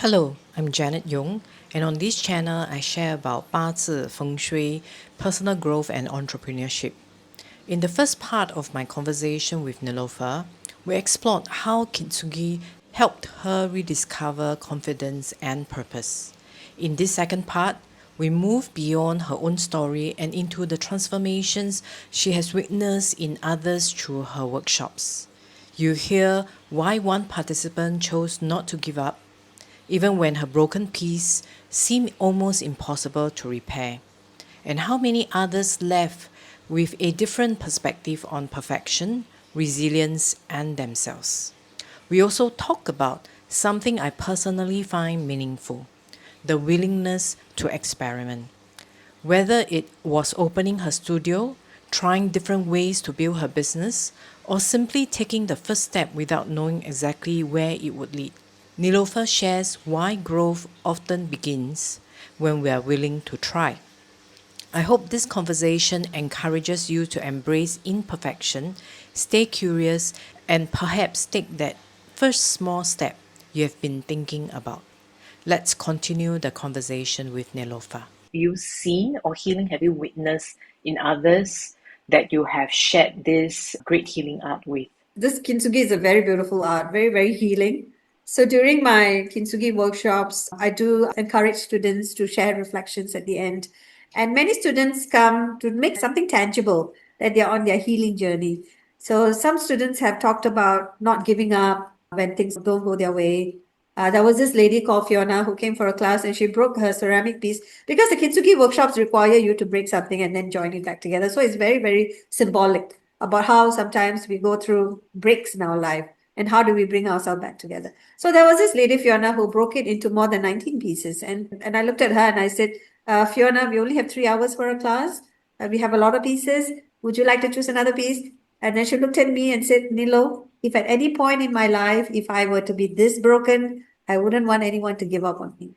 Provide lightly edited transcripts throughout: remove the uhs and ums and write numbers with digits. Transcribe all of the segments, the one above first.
Hello, I'm Janet Yong, and on this channel, I share about Bazi, Feng Shui, personal growth, and entrepreneurship. In the first part of my conversation with Nilofar, we explored how Kintsugi helped her rediscover confidence and purpose. In this second part, we move beyond her own story and into the transformations she has witnessed in others through her workshops. You hear why one participant chose not to give up even when her broken piece seemed almost impossible to repair, and how many others left with a different perspective on perfection, resilience, and themselves. We also talk about something I personally find meaningful: the willingness to experiment. Whether it was opening her studio, trying different ways to build her business, or simply taking the first step without knowing exactly where it would lead. Nilofar shares why growth often begins when we are willing to try. I hope this conversation encourages you to embrace imperfection, stay curious, and perhaps take that first small step you have been thinking about. Let's continue the conversation with Nilofar. You seen or healing have you witnessed in others that you have shared this great healing art with? This kintsugi is a very beautiful art, very, very healing. So during my kintsugi workshops, I do encourage students to share reflections at the end. And many students come to make something tangible that they're on their healing journey. So some students have talked about not giving up when things don't go their way. There was this lady called Fiona who came for a class and she broke her ceramic piece because the kintsugi workshops require you to break something and then join it back together. So it's very, very symbolic about how sometimes we go through breaks in our life and how do we bring ourselves back together. So there was this lady, Fiona, who broke it into more than 19 pieces. And I looked at her and I said, Fiona, we only have 3 hours for a class. We have a lot of pieces. Would you like to choose another piece? And then she looked at me and said, Nilo, if at any point in my life, if I were to be this broken, I wouldn't want anyone to give up on me.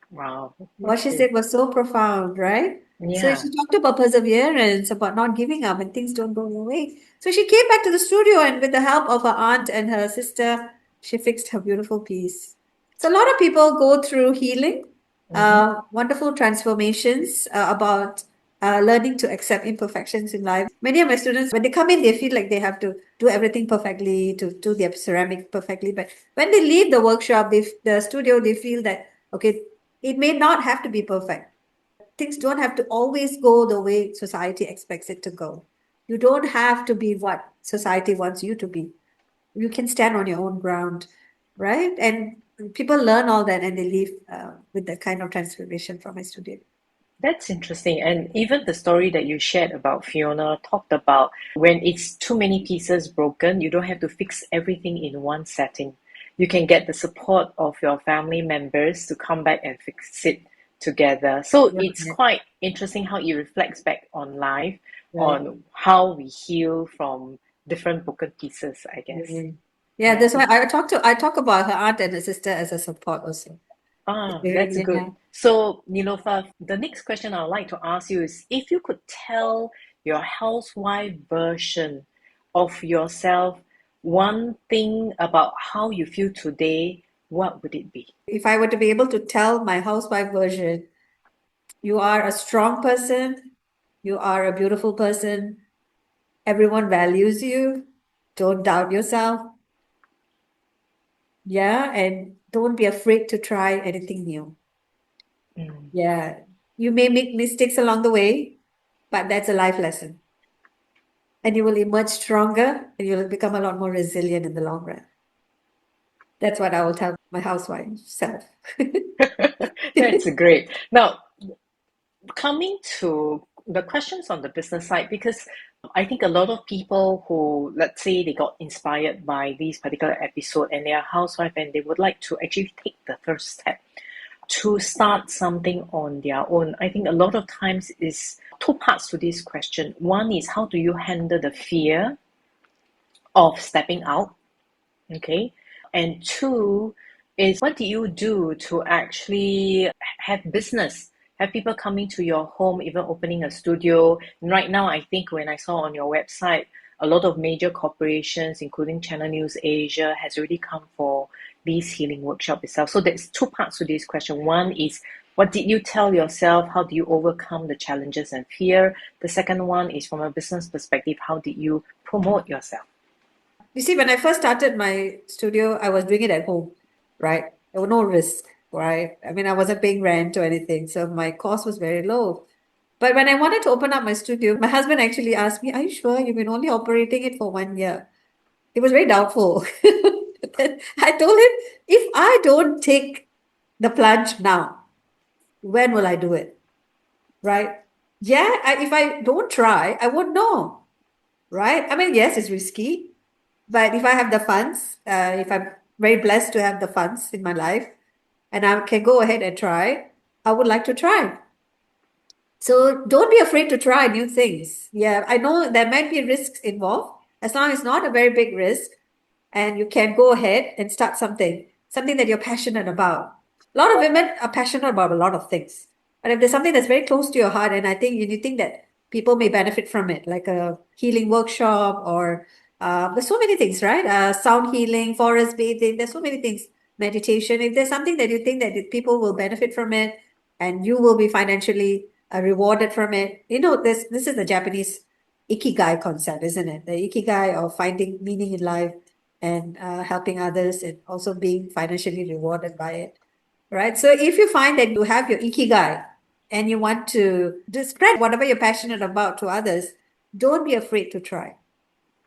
Wow. What she Okay. said was so profound, right? So Yeah. she talked about perseverance, about not giving up when things don't go your way. So she came back to the studio and with the help of her aunt and her sister, she fixed her beautiful piece. So a lot of people go through healing, Mm-hmm. wonderful transformations about learning to accept imperfections in life. Many of my students, when they come in, they feel like they have to do everything perfectly, to do their ceramic perfectly. But when they leave the workshop, the studio, they feel that, okay, it may not have to be perfect. Things don't have to always go the way society expects it to go. You don't have to be what society wants you to be. You can stand on your own ground, right? And people learn all that and they leave with that kind of transformation from my studio. That's interesting. And even the story that you shared about Fiona talked about when it's too many pieces broken, you don't have to fix everything in one setting. You can get the support of your family members to come back and fix it together. So it's Right. quite interesting how it reflects back on life, Right. on how we heal from different broken pieces, I guess. Yeah. Yeah, Yeah. that's why I talk about her aunt and her sister as a support also. Ah, that's good. Yeah. So, Nilofa, the next question I would like to ask you is if you could tell your housewife version of yourself one thing about how you feel today, what would it be? If I were to be able to tell my housewife version, you are a strong person. You are a beautiful person. Everyone values you. Don't doubt yourself. Yeah. And don't be afraid to try anything new. Mm. Yeah. You may make mistakes along the way, but that's a life lesson. And you will emerge stronger and you'll become a lot more resilient in the long run. That's what I will tell my housewife self. That's great. Now, coming to the questions on the business side, because I think a lot of people who, let's say, they got inspired by this particular episode and they are housewife and they would like to actually take the first step to start something on their own. I think a lot of times is two parts to this question. One is how do you handle the fear of stepping out? Okay. And two is what do you do to actually have business, have people coming to your home, even opening a studio? And right now, I think when I saw on your website, a lot of major corporations, including Channel News Asia, has already come for this healing workshop itself? So there's two parts to this question. One is, what did you tell yourself? How do you overcome the challenges and fear? The second one is, from a business perspective, how did you promote yourself? You see, when I first started my studio, I was doing it at home, right? There was no risk, right? I mean, I wasn't paying rent or anything, so my cost was very low. But when I wanted to open up my studio, my husband actually asked me, "Are you sure you've been only operating it for 1 year?" He was very doubtful. Then I told him, if I don't take the plunge now, when will I do it? Right? Yeah, if I don't try, I won't know. Right? I mean, yes, it's risky, but if I have the funds, if I'm very blessed to have the funds in my life and I can go ahead and try, I would like to try. So don't be afraid to try new things. Yeah, I know there might be risks involved. As long as it's not a very big risk and you can go ahead and start something that you're passionate about. A lot of women are passionate about a lot of things. But if there's something that's very close to your heart, and I think you think that people may benefit from it, like a healing workshop or there's so many things, right? Sound healing, forest bathing, there's so many things, meditation. If there's something that you think that people will benefit from it and you will be financially rewarded from it, this is the Japanese ikigai concept, isn't it? The ikigai of finding meaning in life and helping others and also being financially rewarded by it. Right. So if you find that you have your ikigai and you want to spread whatever you're passionate about to others, don't be afraid to try.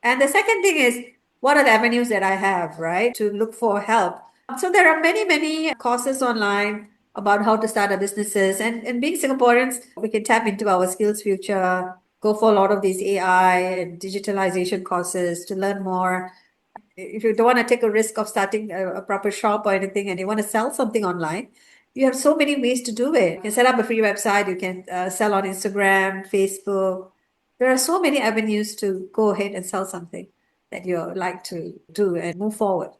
And the second thing is, what are the avenues that I have, right, to look for help? So there are many, many courses online about how to start our businesses. And being Singaporeans, we can tap into our skills future, go for a lot of these AI and digitalization courses to learn more. If you don't want to take a risk of starting a proper shop or anything and you want to sell something online, you have so many ways to do it. You can set up a free website, you can sell on Instagram, Facebook. There are so many avenues to go ahead and sell something that you like to do and move forward.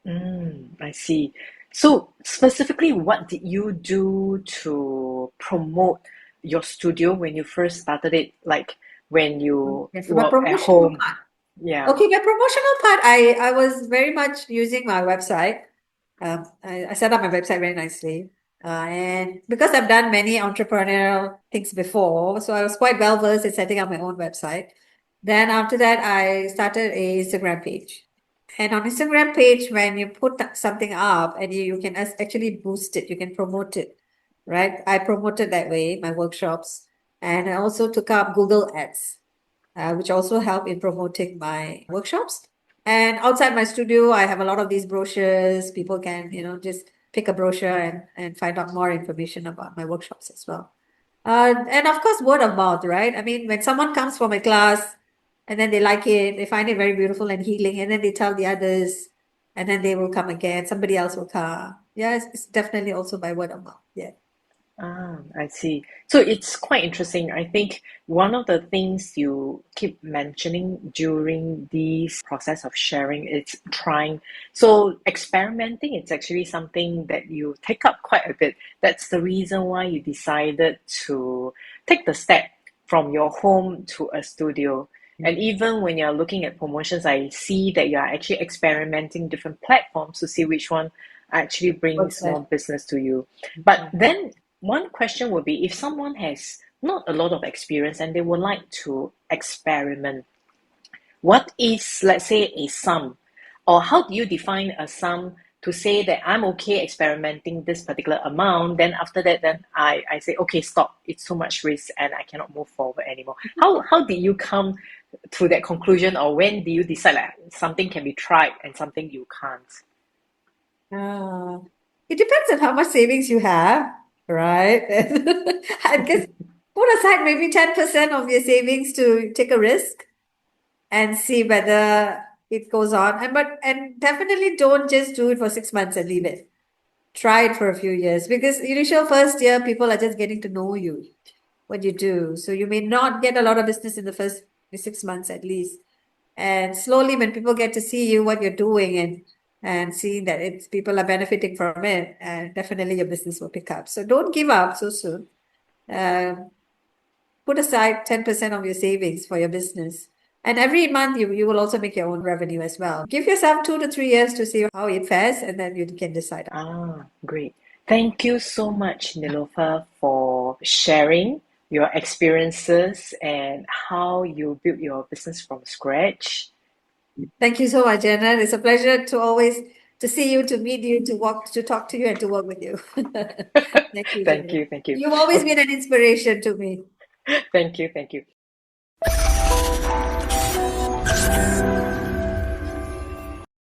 I see. So specifically, what did you do to promote your studio when you first started it? Like when you Okay, for my were at promotional home? part. Yeah. Okay, my promotional part, I was very much using my website. I set up my website very nicely. And because I've done many entrepreneurial things before, so I was quite well versed in setting up my own website. Then after that, I started a Instagram page. And on Instagram page, when you put something up and you can actually boost it, you can promote it, right? I promoted that way, my workshops. And I also took up Google Ads, which also help in promoting my workshops. And outside my studio, I have a lot of these brochures. People can, just pick a brochure and find out more information about my workshops as well. And of course, word of mouth, right? I mean, when someone comes for my class and then they like it, they find it very beautiful and healing, and then they tell the others, and then they will come again. Somebody else will come. Yeah, it's definitely also by word of mouth. Yeah. I see. So it's quite interesting. I think one of the things you keep mentioning during this process of sharing is trying. So experimenting, it's actually something that you take up quite a bit. That's the reason why you decided to take the step from your home to a studio. And even when you're looking at promotions, I see that you are actually experimenting different platforms to see which one actually brings more business to you. But then one question would be, if someone has not a lot of experience and they would like to experiment, what is, let's say, a sum? Or how do you define a sum to say that I'm okay experimenting this particular amount? Then after that, then I say, okay, stop. It's too much risk and I cannot move forward anymore. How did you come to that conclusion, or when do you decide like something can be tried and something you can't? Uh, it depends on how much savings you have, right? I guess put aside maybe 10% of your savings to take a risk and see whether it goes on. And definitely don't just do it for 6 months and leave it. Try it for a few years, because initial first year people are just getting to know you, what you do. So you may not get a lot of business in the first 6 months at least. And slowly, when people get to see you, what you're doing, and seeing that it's people are benefiting from it, and definitely your business will pick up. So don't give up so soon. Um, Put aside 10% of your savings for your business. And every month you will also make your own revenue as well. Give yourself 2 to 3 years to see how it fares, and then you can decide. Great. Thank you so much, Nilofar, for sharing your experiences and how you built your business from scratch. Thank you so much, Janet. It's a pleasure to always to see you, to meet you, to walk, to talk to you, and to work with you. Thank you, Thank Janet. you, thank you. You've always Okay, been an inspiration to me. thank you, thank you.